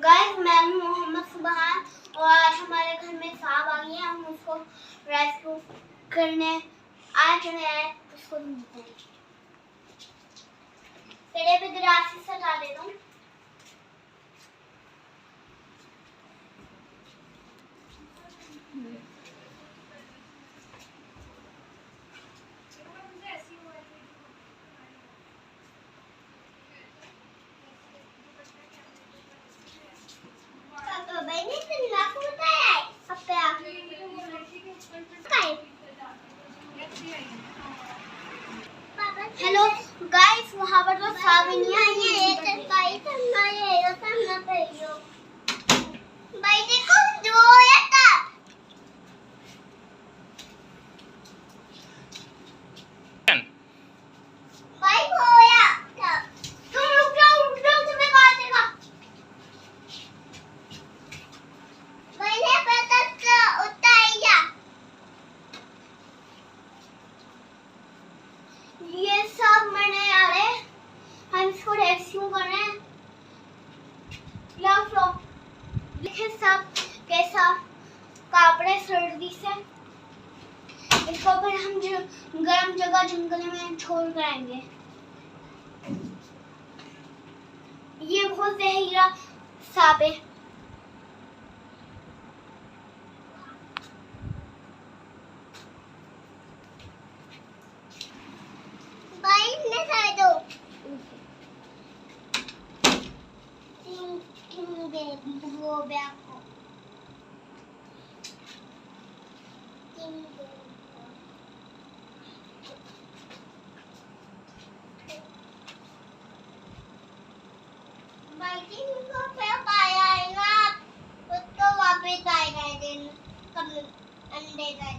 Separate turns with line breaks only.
Guys मैं हूँ मोहम्मद सुबहान और आज हमारे घर में सांप आ गया। हम उसको रेस्क्यू करने आज मैं उसको ढूंढते हैं। पहले पे ग्रास से हटा देता हूँ। हेलो गाइस, वहाँ पर तो सांप ही नहीं है। भाई देखो दो या भाई होया तुम रुक जाओ तुम्हें काटेगा। मैंने पता तो उतारा ये सब मैंने यारे हम इसको रेस्क्यू करें या लिखे सब कैसा कापड़े सर्दी से इसको फिर हम गर्म जगह जंगल में छोड़ कर आएंगे। ये बहुत जहरीला सांप है। भाई ने साइड दो वो बैग को उसको वापस आएगा दिन कब अंडे का